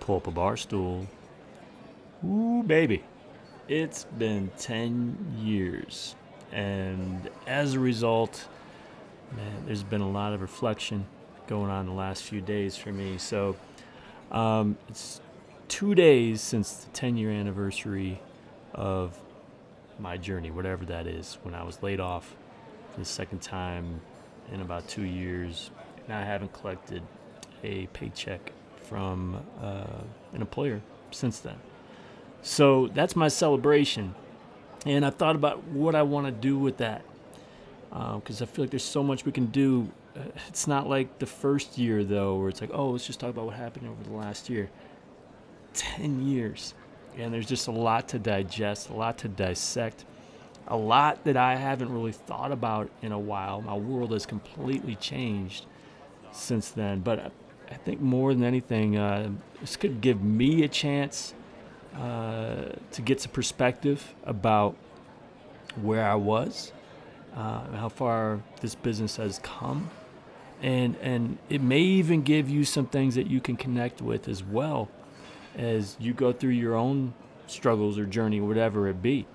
pull up a bar stool. Ooh, baby. It's been 10 years. And as a result, man, there's been a lot of reflection going on the last few days for me. So it's 2 days since the 10-year anniversary of my journey, whatever that is, when I was laid off for the second time in about 2 years. And I haven't collected a paycheck from an employer since then. So that's my celebration. And I thought about what I want to do with that, because I feel like there's so much we can do. It's not like the first year, though, where it's like, oh, let's just talk about what happened over the last year. 10 years. And there's just a lot to digest, a lot to dissect, a lot that I haven't really thought about in a while. My world has completely changed since then. But I think more than anything, this could give me a chance to get some perspective about where I was, how far this business has come. And it may even give you some things that you can connect with as well as you go through your own struggles or journey, whatever it be.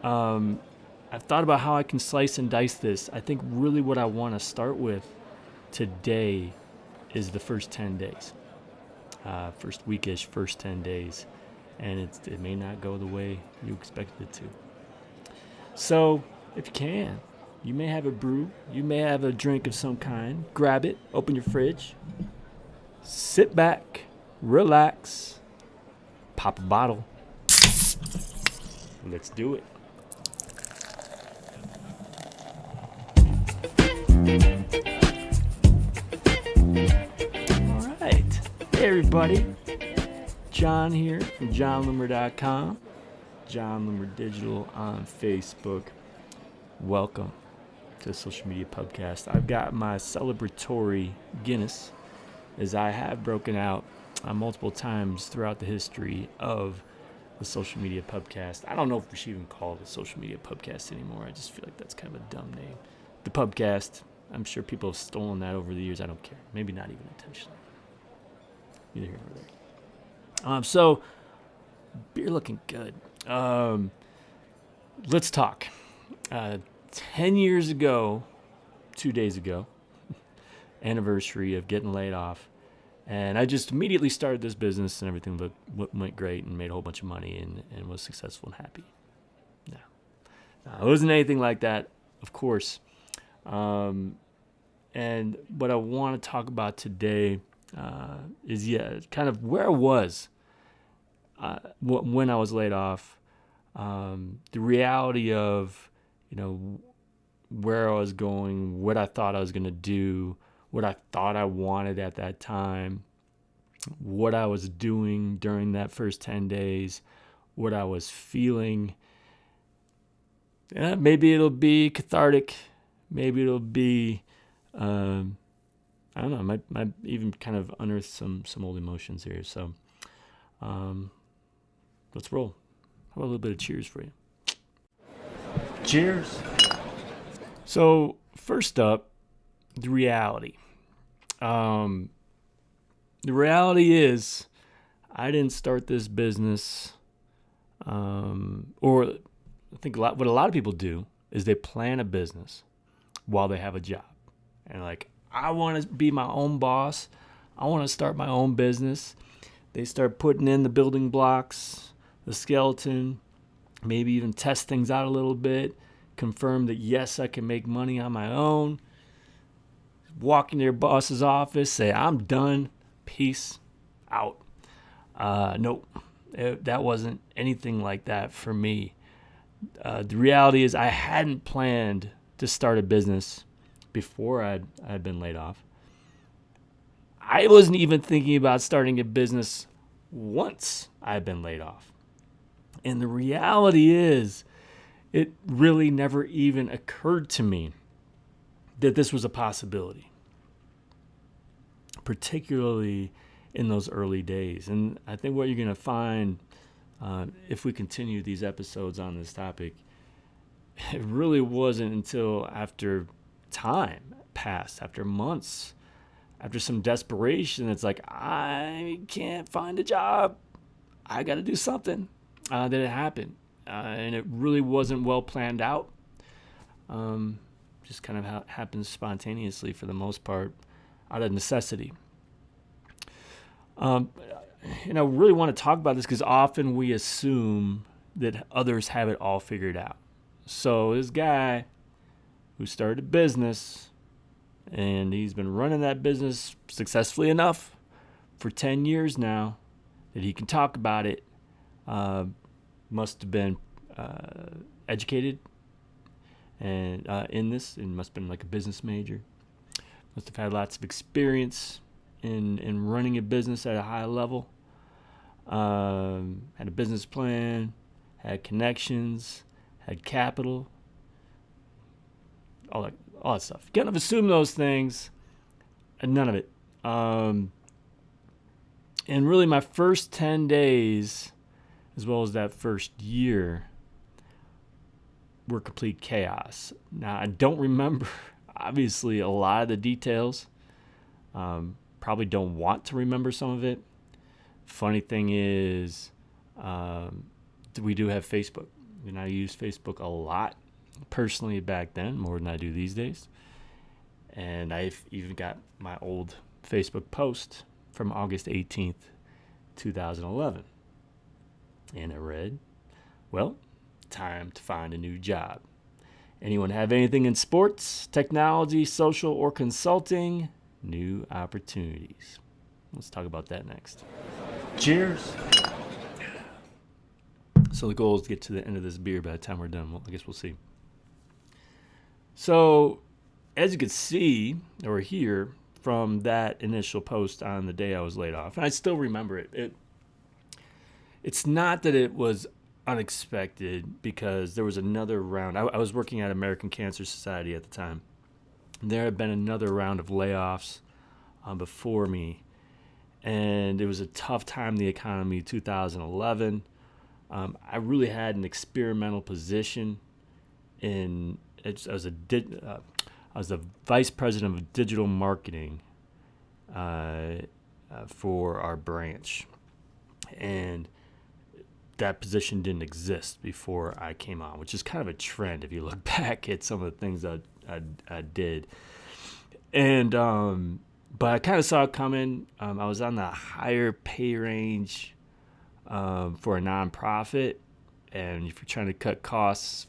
I've thought about how I can slice and dice this. I think really what I want to start with today is the first 10 days, first weekish, first 10 days. And it may not go the way you expected it to. So if you can, you may have a brew, you may have a drink of some kind. Grab it, open your fridge, sit back, relax, pop a bottle. Let's do it. All right. Hey, everybody. John here from johnloomer.com, John Loomer Digital on Facebook. Welcome to the Social Media Pubcast. I've got my celebratory Guinness, as I have broken out multiple times throughout the history of the Social Media Pubcast. I don't know if we should even call it a Social Media Pubcast anymore. I just feel like that's kind of a dumb name. The Pubcast, I'm sure people have stolen that over the years. I don't care. Maybe not even intentionally. Neither here nor there. So, beer looking good. Let's talk. 10 years ago, 2 days ago, anniversary of getting laid off. And I just immediately started this business and everything went great and made a whole bunch of money and was successful and happy. No, it wasn't anything like that, of course. And what I want to talk about today is kind of where I was when I was laid off, the reality of, where I was going, what I thought I was going to do, what I thought I wanted at that time, what I was doing during that first 10 days, what I was feeling. Maybe it'll be cathartic. Maybe it'll be, I don't know, might even kind of unearth some old emotions here. So let's roll. How about a little bit of cheers for you? Cheers. So first up, the reality. The reality is I didn't start this business, or I think what a lot of people do is they plan a business while they have a job. And I want to be my own boss. I want to start my own business. They start putting in the building blocks, the skeleton, maybe even test things out a little bit, confirm that, yes, I can make money on my own. Walk into your boss's office, say, I'm done, peace, out. Nope, that wasn't anything like that for me. The reality is I hadn't planned to start a business before I'd been laid off. I wasn't even thinking about starting a business once I'd been laid off. And the reality is, it really never even occurred to me that this was a possibility, particularly in those early days. And I think what you're going to find if we continue these episodes on this topic, it really wasn't until after time passed, after months, after some desperation, it's like, I can't find a job. I got to do something. That it happened. And it really wasn't well planned out. Just kind of happens spontaneously for the most part, out of necessity. Really want to talk about this because often we assume that others have it all figured out. So this guy who started a business, and he's been running that business successfully enough for 10 years now that he can talk about it, must have been educated and in this, and must have been like a business major. Must have had lots of experience in running a business at a high level. Had a business plan, had connections, had capital, all that stuff. You kind of assume those things, and none of it. And really, my first 10 days, as well as that first year, were complete chaos. Now, I don't remember, obviously, a lot of the details. Probably don't want to remember some of it. Funny thing is, we do have Facebook. And I use Facebook a lot, personally back then, more than I do these days. And I've even got my old Facebook post from August 18th, 2011. And it read, well, time to find a new job. Anyone have anything in sports, technology, social, or consulting? New opportunities. Let's talk about that next. Cheers. So the goal is to get to the end of this beer by the time we're done. Well, I guess we'll see. So, as you can see or hear from that initial post on the day I was laid off, and I still remember it. It's not that it was unexpected, because there was another round. I was working at American Cancer Society at the time. There had been another round of layoffs before me, and it was a tough time in the economy, 2011. I really had an experimental position I was the vice president of digital marketing for our branch, and that position didn't exist before I came on, which is kind of a trend if you look back at some of the things I did. And but I kind of saw it coming. I was on the higher pay range for a nonprofit, and if you're trying to cut costs,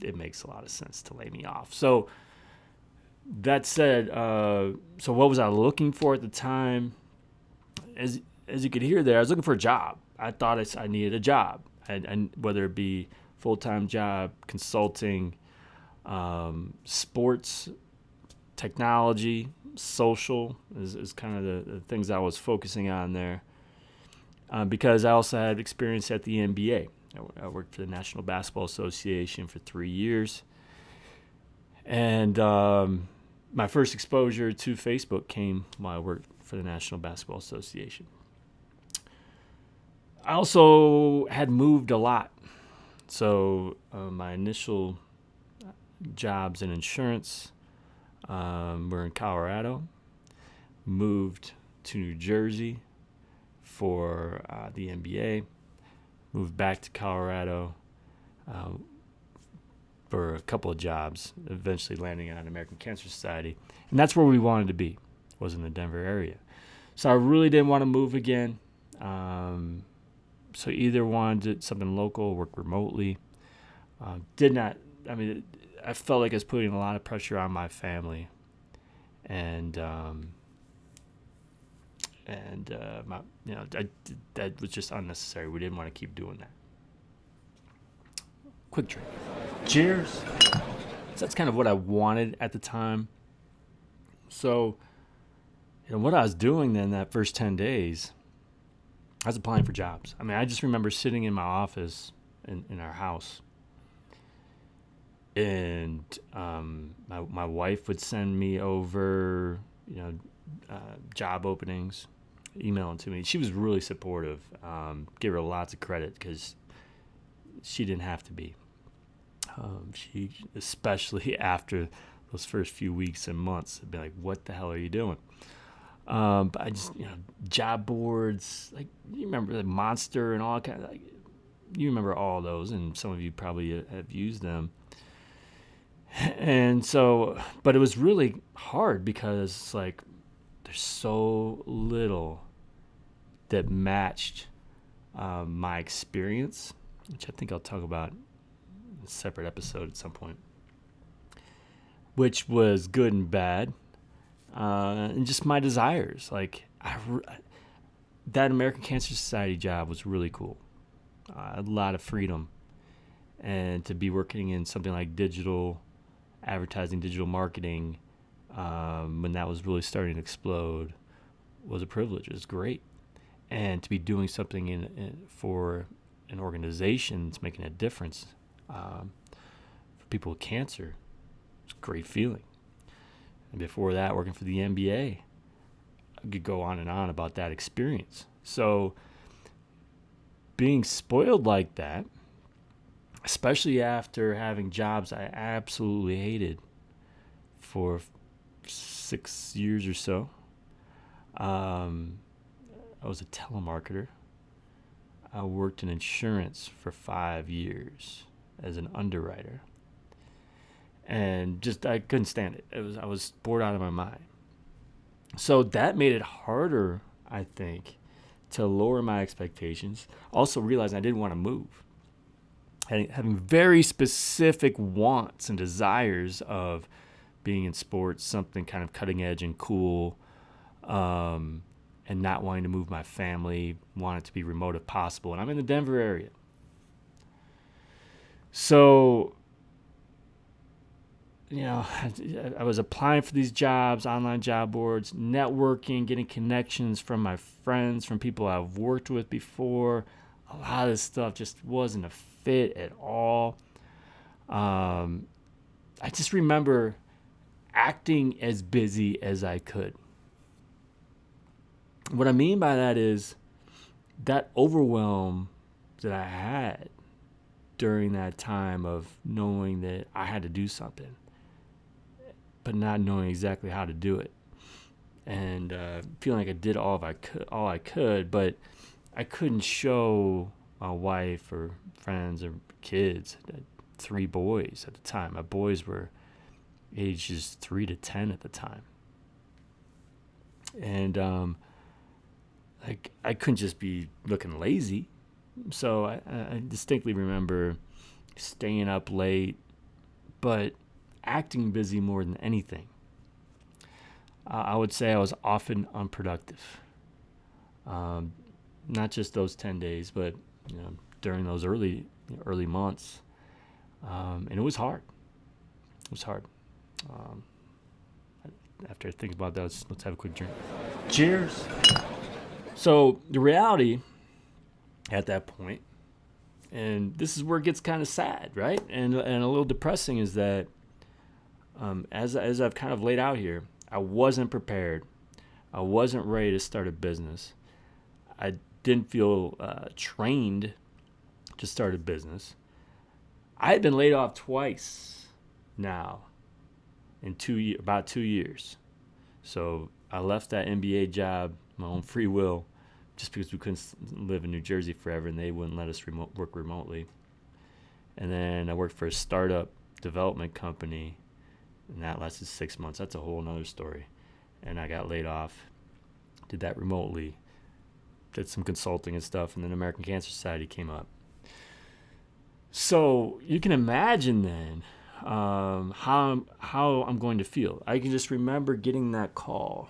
it makes a lot of sense to lay me off. So that said, so what was I looking for at the time? As you could hear there, I was looking for a job. I thought I needed a job, and whether it be full-time job, consulting, sports, technology, social is kind of the things I was focusing on there. Because I also had experience at the NBA. I worked for the National Basketball Association for 3 years. And my first exposure to Facebook came while I worked for the National Basketball Association. I also had moved a lot. So my initial jobs in insurance were in Colorado. Moved to New Jersey for the NBA. Moved back to Colorado for a couple of jobs, eventually landing on American Cancer Society. And that's where we wanted to be, was in the Denver area. So I really didn't want to move again. So either wanted something local, work remotely. I felt like I was putting a lot of pressure on my family. And that was just unnecessary. We didn't want to keep doing that. Quick drink. Cheers. So that's kind of what I wanted at the time. So, what I was doing then that first 10 days, I was applying for jobs. I just remember sitting in my office in our house, and my wife would send me over, job openings, emailing to me. She was really supportive. Give her lots of credit because she didn't have to be. She, especially after those first few weeks and months, would be like, "What the hell are you doing?" But I just, job boards, like you remember the Monster and all kind of, like, you remember all those, and some of you probably have used them. And so, but it was really hard because like there's so little that matched my experience, which I think I'll talk about in a separate episode at some point, which was good and bad, and just my desires. Like that American Cancer Society job was really cool. A lot of freedom, and to be working in something like digital advertising, digital marketing, when that was really starting to explode, was a privilege. It was great. And to be doing something for an organization that's making a difference for people with cancer, it's a great feeling. And before that, working for the NBA, I could go on and on about that experience. So being spoiled like that, especially after having jobs I absolutely hated for 6 years or so. I was a telemarketer. I worked in insurance for 5 years as an underwriter. And just, I couldn't stand it. I was bored out of my mind. So that made it harder, I think, to lower my expectations. Also realizing I didn't want to move. Having very specific wants and desires of being in sports, something kind of cutting edge and cool, and not wanting to move my family, want it to be remote if possible. And I'm in the Denver area. So, I was applying for these jobs, online job boards, networking, getting connections from my friends, from people I've worked with before. A lot of this stuff just wasn't a fit at all. I just remember acting as busy as I could. What I mean by that is that overwhelm that I had during that time of knowing that I had to do something, but not knowing exactly how to do it, and feeling like I did all I could, but I couldn't show my wife or friends or kids. I had 3 boys at the time. My boys were ages 3 to 10 at the time, and I couldn't just be looking lazy. So I distinctly remember staying up late, but acting busy more than anything. I would say I was often unproductive. Not just those 10 days, but during those early months, and it was hard. It was hard. After I think about that, let's have a quick drink. Cheers. So the reality at that point, and this is where it gets kind of sad, right? And a little depressing, is that as I've kind of laid out here, I wasn't prepared. I wasn't ready to start a business. I didn't feel trained to start a business. I had been laid off twice now in about 2 years. So I left that NBA job, my own free will, just because we couldn't live in New Jersey forever and they wouldn't let us work remotely. And then I worked for a startup development company, and that lasted 6 months. That's a whole nother story. And I got laid off, did that remotely, did some consulting and stuff, and then American Cancer Society came up. So you can imagine then how I'm going to feel. I can just remember getting that call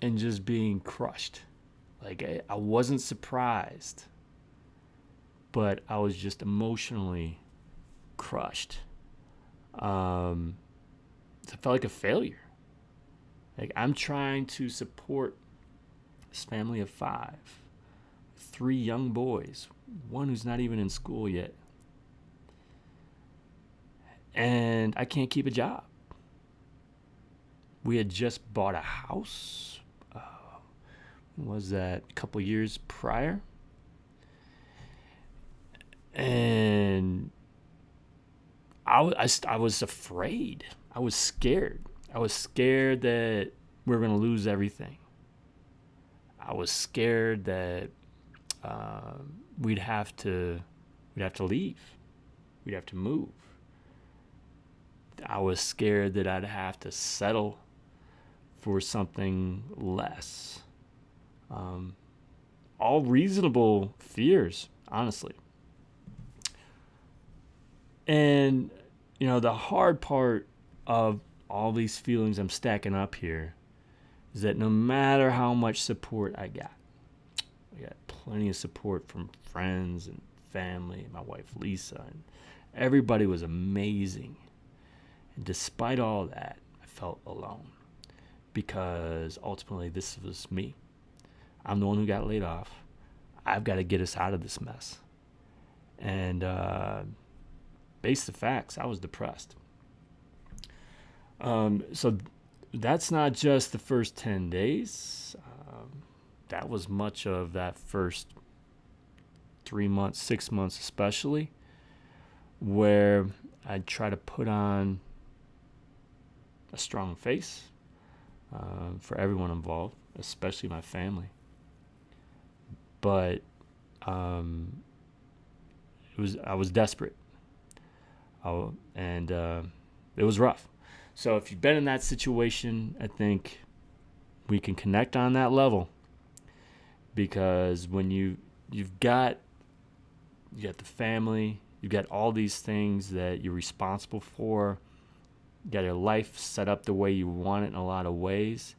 and just being crushed. Like I wasn't surprised, but I was just emotionally crushed. I felt like a failure. Like I'm trying to support this family of 5, 3 young boys, one who's not even in school yet, and I can't keep a job. We had just bought a house. Was that a couple years prior? And I was afraid. I was scared. I was scared that we were going to lose everything. I was scared that we'd have to leave. We'd have to move. I was scared that I'd have to settle for something less. All reasonable fears, honestly. And, the hard part of all these feelings I'm stacking up here is that no matter how much support I got plenty of support from friends and family, my wife Lisa, and everybody was amazing. And despite all that, I felt alone because ultimately this was me. I'm the one who got laid off. I've got to get us out of this mess. And based the facts, I was depressed. So that's not just the first 10 days. That was much of that first 3 months, 6 months especially, where I try to put on a strong face for everyone involved, especially my family. But I was desperate, and it was rough. So if you've been in that situation, I think we can connect on that level, because when you've got the family, you've got all these things that you're responsible for, you got your life set up the way you want it in a lot of ways,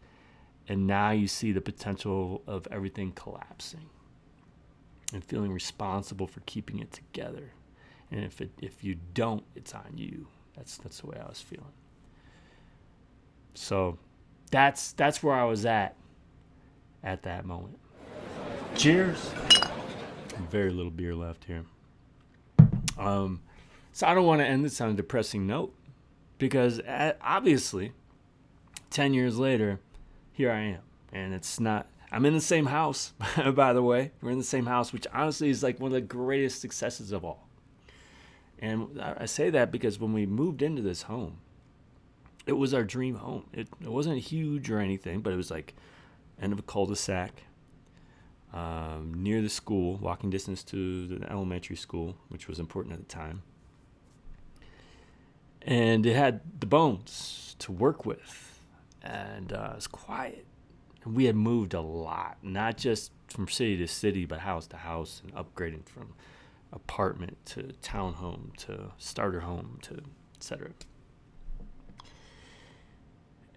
and now you see the potential of everything collapsing and feeling responsible for keeping it together. And if you don't, it's on you. That's the way I was feeling. So that's where I was at that moment. Cheers. Very little beer left here. So I don't want to end this on a depressing note, because obviously 10 years later, here I am. And it's not, I'm in the same house, by the way. We're in the same house, which honestly is like one of the greatest successes of all. And I say that because when we moved into this home, it was our dream home. It wasn't huge or anything, but it was like end of a cul-de-sac, near the school, walking distance to the elementary school, which was important at the time. And it had the bones to work with, and it was quiet. And we had moved a lot, not just from city to city, but house to house, and upgrading from apartment to townhome to starter home to etc.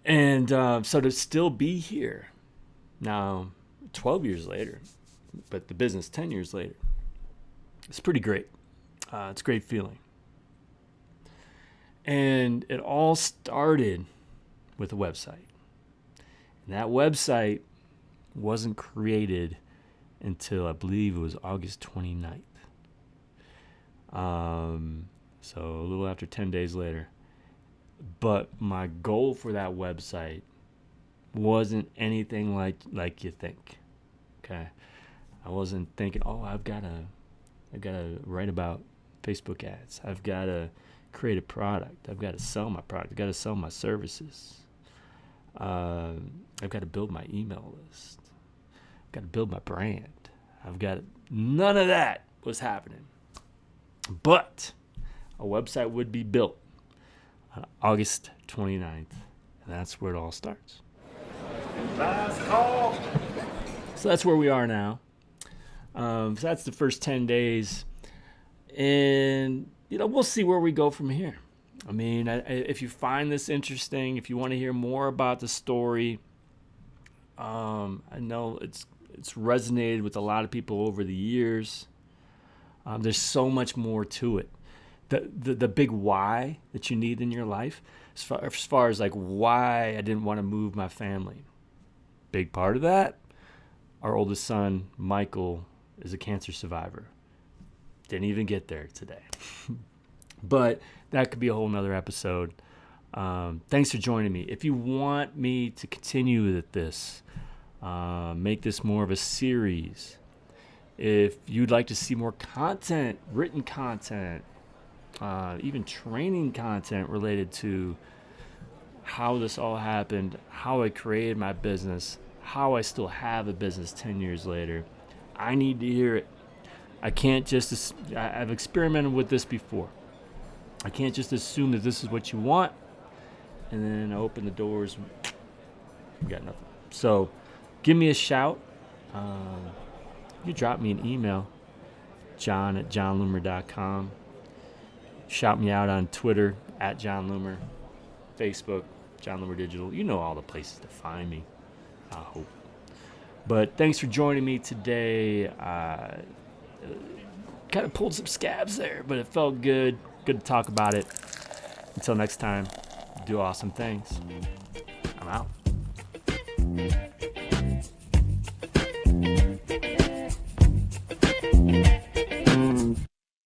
And so to still be here now 12 years later, but the business 10 years later, it's pretty great. It's a great feeling. And it all started with a website. And that website wasn't created until I believe it was August 29th. So a little after 10 days later. But my goal for that website wasn't anything like you think. Okay. I wasn't thinking, I've got to write about Facebook ads. I've got to create a product. I've got to sell my product. I've got to sell my services. I've got to build my email list. I've got to build my brand. None of that was happening. But a website would be built on August 29th. And that's where it all starts. Last call. So that's where we are now. So that's the first 10 days. And, we'll see where we go from here. I mean, if you find this interesting, if you want to hear more about the story, I know it's resonated with a lot of people over the years. There's so much more to it. The big why that you need in your life, as far as like why I didn't want to move my family. Big part of that, our oldest son, Michael, is a cancer survivor. Didn't even get there today. But that could be a whole nother episode. Thanks for joining me. If you want me to continue with this, make this more of a series, if you'd like to see more content, written content, even training content related to how this all happened, how I created my business, how I still have a business 10 years later. I need to hear it. I can't just, I've experimented with this before. I can't just assume that this is what you want and then open the doors. We got nothing. So give me a shout. You drop me an email, john@johnloomer.com. Shout me out on Twitter, @JohnLoomer, Facebook, John Loomer Digital. You know all the places to find me, I hope. But thanks for joining me today. Kind of pulled some scabs there, but it felt good. Good to talk about it. Until next time, do awesome things. I'm out.